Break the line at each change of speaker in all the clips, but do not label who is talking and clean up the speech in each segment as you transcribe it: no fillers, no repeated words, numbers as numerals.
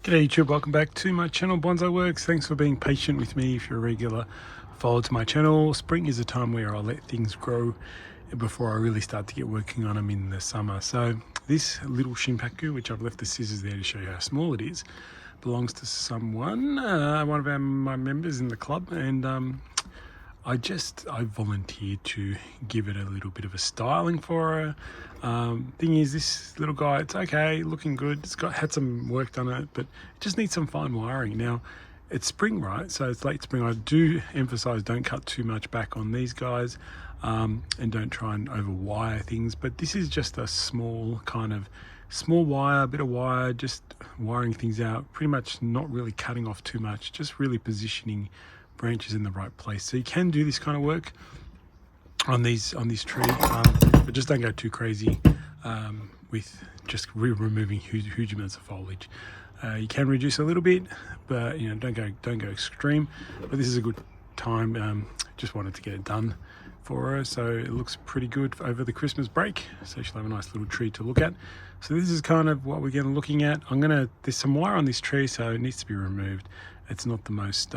G'day YouTube, welcome back to my channel Bonsai Works. Thanks for being patient with me. If you're a regular follower to my channel, spring is a time where I let things grow before I really start to get working on them in the summer. So this little Shimpaku, which I've left the scissors there to show you how small it is, belongs to someone, one of my members in the club, and I volunteered to give it a little bit of a styling for her. Thing is, this little guy, it's okay, looking good. It's had some work done on it, but it just needs some fine wiring. Now, it's spring, right? So it's late spring. I do emphasize don't cut too much back on these guys, and don't try and overwire things. But this is just a small wire, bit of wire, just wiring things out. Pretty much not really cutting off too much, just really positioning branches in the right place. So you can do this kind of work on this tree, but just don't go too crazy with just removing huge amounts of foliage. You can reduce a little bit, but don't go extreme. But this is a good time. Just wanted to get it done for her, so it looks pretty good over the Christmas break. So she'll have a nice little tree to look at. So this is kind of what we're going to be looking at. There's some wire on this tree, so it needs to be removed. It's not the most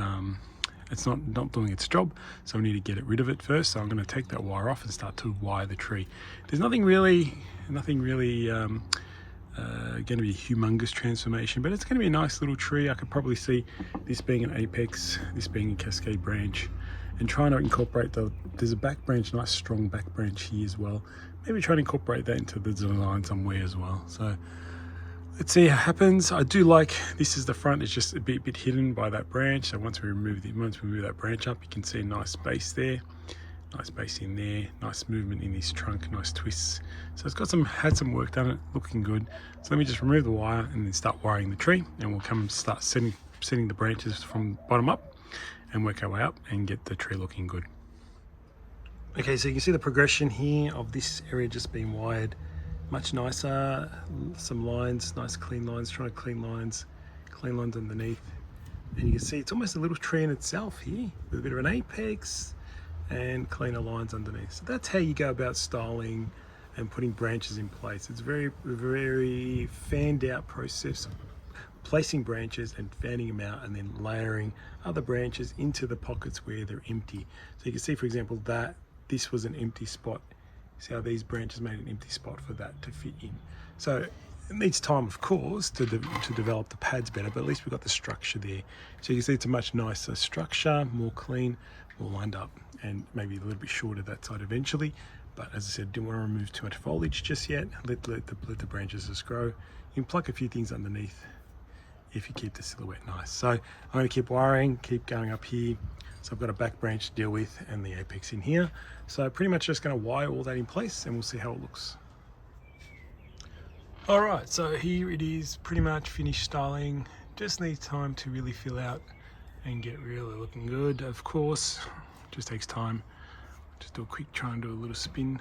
it's not doing its job, so we need to get rid of it first. So I'm going to take that wire off and start to wire the tree. There's nothing really going to be a humongous transformation, but it's going to be a nice little tree. I could probably see this being an apex, this being a cascade branch, and trying to incorporate there's a back branch, nice strong back branch here as well. Maybe try to incorporate that into the design somewhere as well. So let's see how it happens. I do like this is the front. It's just a bit hidden by that branch. So once we move that branch up, you can see a nice space there, nice space in there, nice movement in this trunk, nice twists. So it's had some work done. It looking good. So let me just remove the wire and then start wiring the tree, and we'll come and start setting the branches from bottom up and work our way up and get the tree looking good. Okay, so you can see the progression here of this area just being wired. Much nicer, some lines, nice clean lines, trying to clean lines underneath. And you can see it's almost a little tree in itself here with a bit of an apex and cleaner lines underneath. So that's how you go about styling and putting branches in place. It's a very fanned out process of placing branches and fanning them out and then layering other branches into the pockets where they're empty. So you can see, for example, that this was an empty spot. See how these branches made an empty spot for that to fit in. So it needs time, of course, to develop the pads better, but at least we've got the structure there. So you can see it's a much nicer structure, more clean, more lined up, and maybe a little bit shorter that side eventually. But as I said, didn't want to remove too much foliage just yet. Let the branches just grow. You can pluck a few things underneath if you keep the silhouette nice. So I'm going to keep wiring, keep going up here. So I've got a back branch to deal with and the apex in here. So pretty much just going to wire all that in place and we'll see how it looks. All right, so here it is, pretty much finished styling. Just needs time to really fill out and get really looking good. Of course, just takes time. Just do a quick try and do a little spin.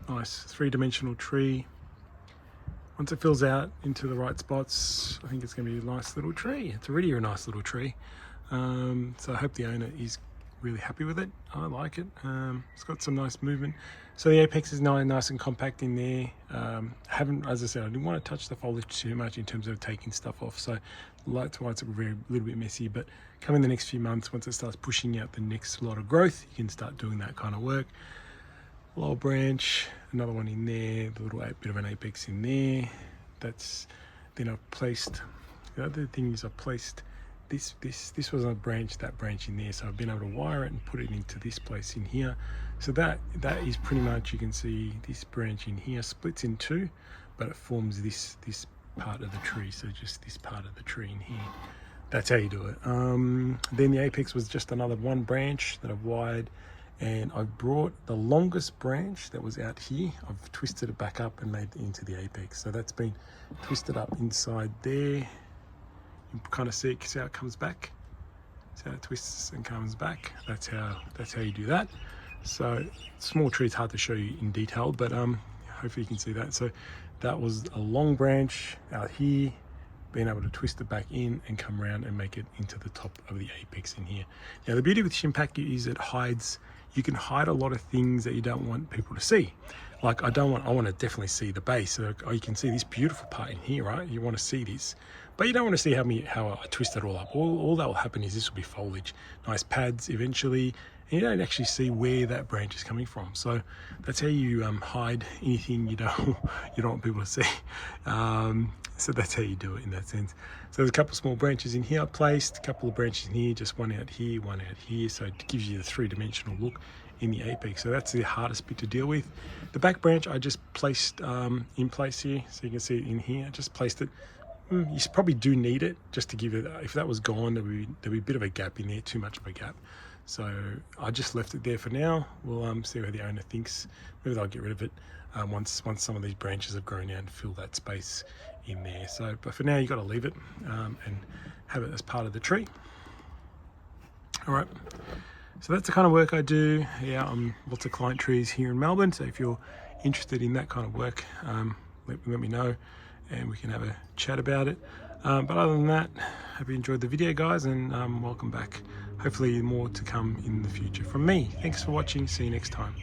Nice three-dimensional tree. Once it fills out into the right spots, I think it's going to be a nice little tree. It's already a nice little tree. So I hope the owner is really happy with it. I like it. It's got some nice movement. So the apex is nice and compact in there. As I said, I didn't want to touch the foliage too much in terms of taking stuff off. So that's why it's a little bit messy. But come in the next few months, once it starts pushing out the next lot of growth, you can start doing that kind of work. Lower branch, another one in there, the little bit of an apex in there. Then I've placed, the other thing is I've placed this was a branch, that branch in there, so I've been able to wire it and put it into this place in here. So that is pretty much, you can see this branch in here splits in two, but it forms this part of the tree. So just this part of the tree in here, that's how you do it. Then the apex was just another one branch that I've wired, and I've brought the longest branch that was out here, I've twisted it back up and made it into the apex. So that's been twisted up inside there. You kind of see how it comes back. See how it twists and comes back. That's how you do that. So small tree is hard to show you in detail, but hopefully you can see that. So that was a long branch out here, being able to twist it back in and come around and make it into the top of the apex in here. Now the beauty with Shimpaku is it hides. You can hide a lot of things that you don't want people to see. like I want to definitely see the base. So you can see this beautiful part in here, right? You want to see this, but you don't want to see how I twist it all up. All that will happen is this will be foliage, nice pads eventually, and you don't actually see where that branch is coming from. So that's how you hide anything you don't want people to see. So that's how you do it in that sense. So there's a couple of small branches in here I placed, a couple of branches in here, just one out here, one out here. So it gives you the three-dimensional look in the apex. So that's the hardest bit to deal with. The back branch I just placed in place here, so you can see it in here. I just placed it. You probably do need it just to give it, if that was gone, there'd be a bit of a gap in there, too much of a gap. So I just left it there for now. We'll see what the owner thinks. Maybe they'll get rid of it once some of these branches have grown out and fill that space in there. So, but for now you've got to leave it and have it as part of the tree. All right. So that's the kind of work I do. Yeah, I'm lots of client trees here in Melbourne. So if you're interested in that kind of work, let me know and we can have a chat about it. But other than that, hope you enjoyed the video, guys, and welcome back. Hopefully more to come in the future from me. Thanks for watching. See you next time.